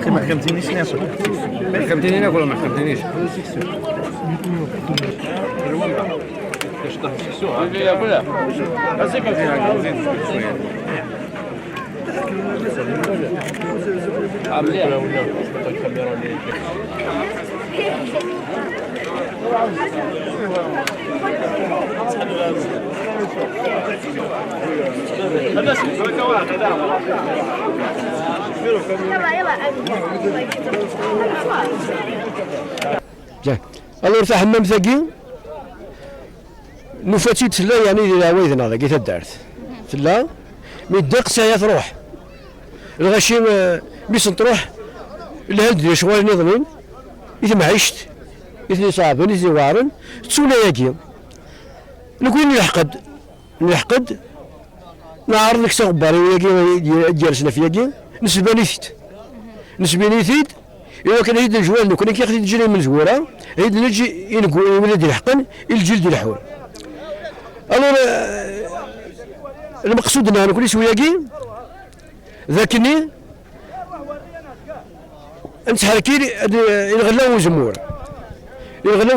ما خدمتينيش ناكل، ما خدمتيني ناكل ولا ما خدمتينيش؟ لا بلا هذيك فيها زين شويه عاملين ولا الكاميرا اللي الور تاع حمام ثقي نفاتي تلا يعني الى ويدنا ذاك تدارت تلا مي دق سايا تروح الغشي ميس تروح الهند شغال نظمين إذا ما عشت إذا صعبن إذا وارن تسولا ياكي نكون نحقد نعرض لك سغباري ياكي جالسنا في ياكي نسباني ثيت إذا كان هيد الجوال نكون كي ياخذ تجري من زوره هيد نجي ينقول ولد الحقن الجلد الحول الور المقصود أنا نكون سوياكي ذاكني انت حركي الغلاو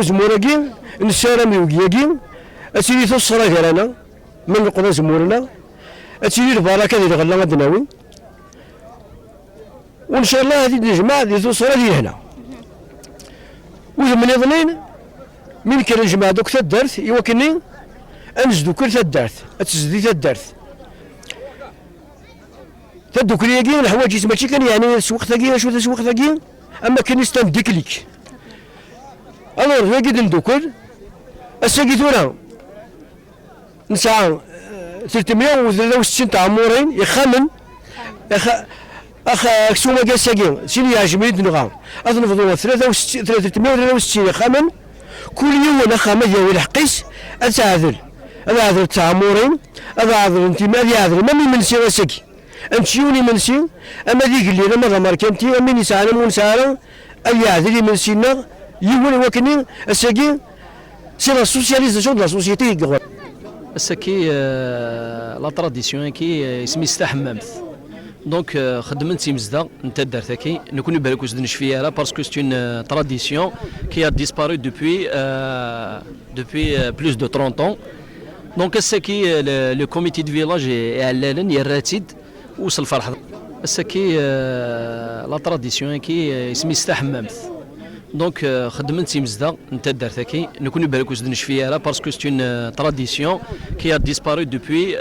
زمور كي نسارم يوكي اسيدي توصل غير انا من القضاء زمورنا اسيدي البركه ديال الغلا غدناوي وان شاء الله هذه الجماعه اللي توصل لي هنا ومن اثنين من كان الجماعه دوك تدارت يوكني انزدو كل تدارت تزدي تدارت تدوكري كي الحوايج ماشي كان يعني سوق ثقيل شو سوق ثقيل اما كان يستند ديكليك الور نقعد ندوكر الساقيتونا نسعى 363 تاع مورين يخمن سوما قال ساقين شنو يعجبني دنغا اظن 363 يخمن كل يوم انا خامد يا ويل حقيس اتعادل هذا تاع مورين هذا انت ما يعذر ما من سي ساقي امشيوني منسي اما ديك اللي انا ما ماركنتي امني ساعه ونساعه اي عذري منسينا يقول وكني الساقي سي لا سوسياليزاسيون دو لا سوسيتي الساكي لا تراديسيون كي اسمي حمامت دونك خدمت مزدا نتا دارتكي نكون بالك واش دنش فيها باسكو سي اون تراديسيون كي ا ديسبارو دوبوي بلوس دو 30 ans دونك الساكي لو كوميتي دو فيلاج علالن يراتيد وصل فرح الساكي لا تراديسيون كي اسمي حمامت دونك خدمت مزدا نتا دارتكي نكون بالك واش دنش فيها باسكو سي اون تراديسيون كي ا ديسبارو دوبوي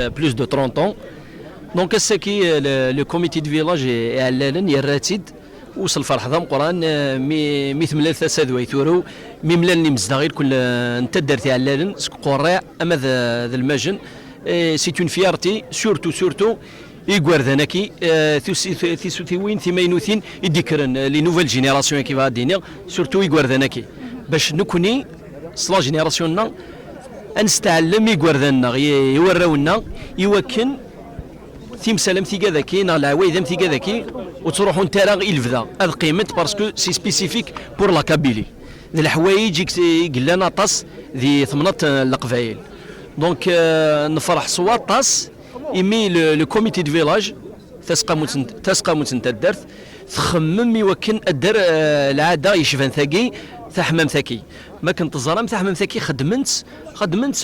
بلوس دو 30 ans دونك الساكي لو كوميتي دو فيلاج علالن يراتيد وصل فرح ذا مقران مي ثملال ثلاثة ويثورو مي ملالني مزدغير كل انت درتي على لالن قرع اما ذا المجن سي اون فيارتي سورتو يقوار ذنكي ثيسوتيوين ثمينوثين يديكرن لي نوفيل جينيراسيون كيف هاديني سورتو يقوار ذنكي باش نكوني صلا جينيراسيوننا نستعلم يقوار ذنا يوراونا يوكن ثيم سلام ثيكا ذاكي نا العوايد ثم ثيكا ذاكي وتروحوا نتا راه الفدا هذا قيمت باسكو سي سبيسيفيك بور لا كابيلي ذي الحوايج قلنا طاس ذي ثمنات القبايل دونك نفرح صوات طاس ايمي لو كوميتي دو فيلاج تسقى متنتدرت تخمم يوكن الدر العاده يشفن ثاقي ثحمام ثاكي ما كنت الظلام ثحمام ثاكي خدمت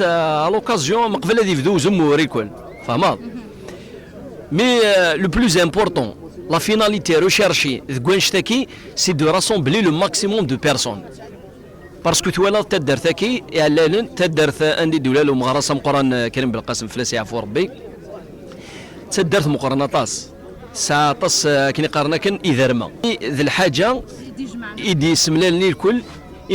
على لوكازيون من قبل هذه يبدو زموري الكل فهمت مي لو بلوز امبورطون لا فيناليتي ريشيرشي ذكوانشتاكي سي دو راسومبلي لو ماكسيموم دو بيرسون باسكو توالا تدار ثاكي اعلان تدار اندي دولال ومغرسه مقران كريم بالقاسم فلاسي عفو ربي تدارت مقرنه طاس ساعه طاس كي قارنا كان اذا ذي الحاجه يدي سملالني الكل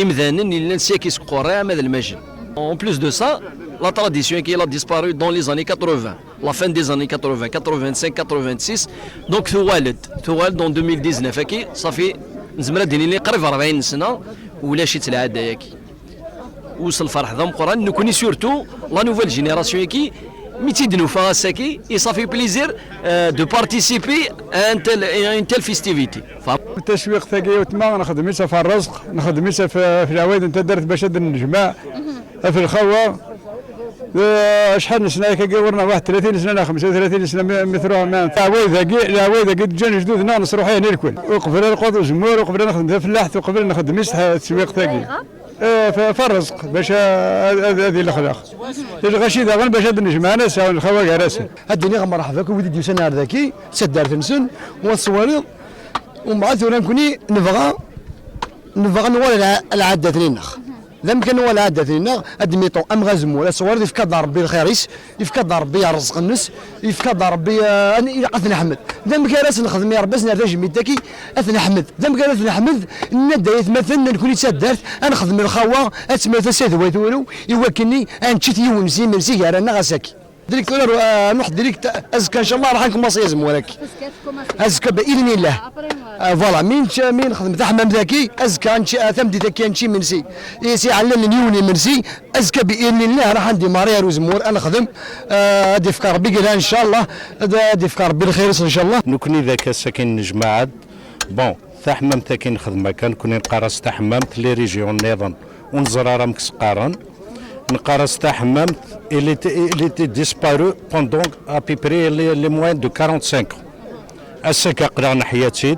إمذانن إلا نسيكيس قرى ماذا المجن. En plus de ça, la tradition qui a disparu dans les années 80, la fin des années 80, 85, 86. Donc ثوالد en 2019 كي صافي نزمر ديني لي قريب 40 سنة ولا شي العادة ياكي. وصل الفرح ذا مقران نكوني سورتو لا نوفيل جينيراسيون كي ميتيدنو فاساكي اي صافي بليزير دو بارتيسيبي ان تيل فيستيفيتي. التسويق ثاقي وتما نخدم في الرزق نخدم في العوايد انت درت باش نجمع في الخوا شحال سنه كيورنا واحد 30 سنه 35 سنه مثلها ما العوايد ثاقي جاني جدودنا نصروح هنا الكل وقبل القوط وزمور وقبل نخدم في الفلاح وقبل نخدم التسويق ثاقي في الرزق باش هذه الاخلاق الغشي دابا باش نجمع ناس الخواقع راسي الدنيا مرحبا بك وليدي ديوسا نهار ذاكي سدار تنسن والصواليط ومن بعد نكوني نبغى نولي العادة لينخ ذا يمكن نولي العادة لينخ ادميطو ام غازمو لا صواليط يفكاد ربي الخيريس يفكاد ربي الرزق الناس يفكاد ربي اثنى احمد ذا يمكن راس نخدم يا ربي سنار جميتاكي اثنى احمد ذا يمكن اثنى احمد ندا يتمثل نكوني تسدرت نخدم الخوا اتمثل سيد ويتولو يوكلني انشيت يونسي مرسي رانا غاساكي ديريكت ولا نروح ديريكت ازكى ان شاء الله راح نكون مصيزم ولكن ازكى باذن الله فوالا مين خدمت تحمم ذاكي ازكى ثمدي ذاكي نشي منسي يسي علمني يوني منسي ازكى باذن الله راح ندي ماريا روزمور انا خدم هادي فكر ربي قالها ان شاء الله هادي فكر ربي الخير ان شاء الله نكوني ذاك ساكن نجمع بون تحمم ثاكي نخدم كان كوني نقارس تحممت لي ريجيون نظام ونزراره مكسقارن نقارس تحممت il était disparu pendant à peu près les moins de 45 ans. السكا قرانا حياتي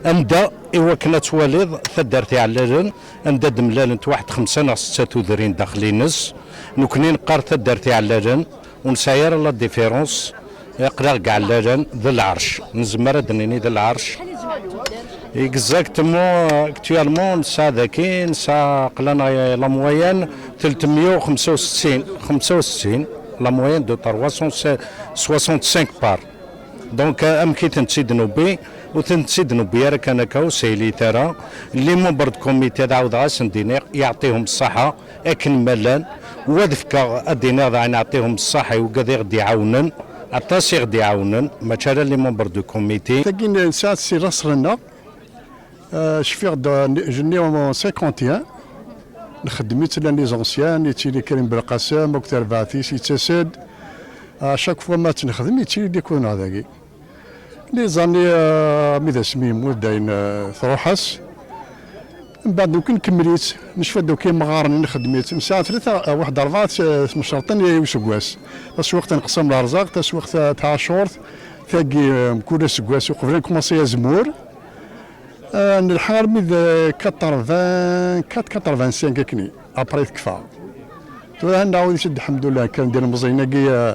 اندا ايوا كنا تواليض ثدرتي على لن اندا دملال انت واحد 5 ناس 6 تودرين داخلين نس نكوني نقار ثدرتي على لن ونساير لا ديفيرونس يقرا كاع على لن ذا العرش نزمر دنيني ذا العرش اكزاكتومون اكتوالمون نسا ذاكي نسا قلانا لا موين 365 لا موين دو 365 بار دونك ام كي تنتسيدنو بي وتنتسيدنو بي راه كان كاو سيلي ترى اللي مبرد كوميتي داود غاس ندينير يعطيهم الصحه اكن ملان وذفكا الدينار نعطيهم الصحه وكذا غادي يعاونن عطاسي غادي يعاونن مثلا اللي ممبر دو كوميتي تاكين ساعات سي راسرنا شفيغ جني 51 نخدمت لي زونسيان يتيلي كريم بالقاسم وكتر بعثيس يتسد اشاك فوا ما تنخدم يتيلي يكون هذاكي لي زاني ميدا سميم داين ثروحس من بعد دوك كمليت نشفى دوك مغارني نخدميت من ساعه 3 واحد 4 مشرطين يسكواس تسويق نقسم الارزاق تسويق تاع شورت ثاقي مكول سكواس وقبل كومونسي يزمور نلحق ميد 85 كني ابري تكفى تو نعاود نشد الحمد لله كان ندير مزينه كي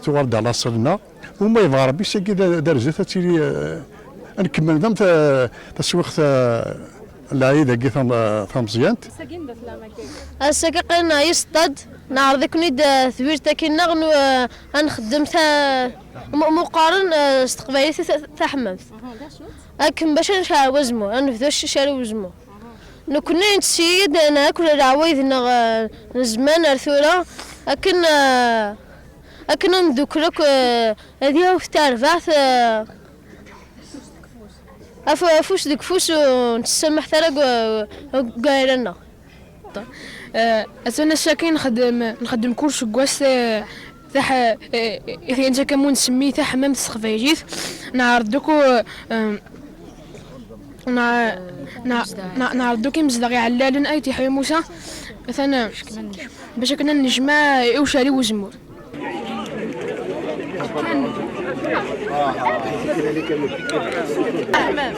توارد على صرنا وما يبغى ربي ساكي دار زيت تيلي نكمل دام تسويق العيد هكي ثمزيانت السكاقين يصطاد نعرض كنيد ثويرتا كينا غنخدم مقارن استقبالي تحممت لكن باش نشعر وزمو نفذوش شاري وزمو كنا نتسيد ناكل العوايد زمان الثورة لكن نذكرك هذه تعرفات فوش ديك فوش ونتسمح ترى قايلنا أنا ساكن نخدم كلش كواس تاع إذا أنت كمون نسميه تاع حمام السقفاجيث نعرضوكو نعرضوكي مزدغي علالن أي تيحيى موسى مثلا باش كنا نجمع وشاري وزمور حمام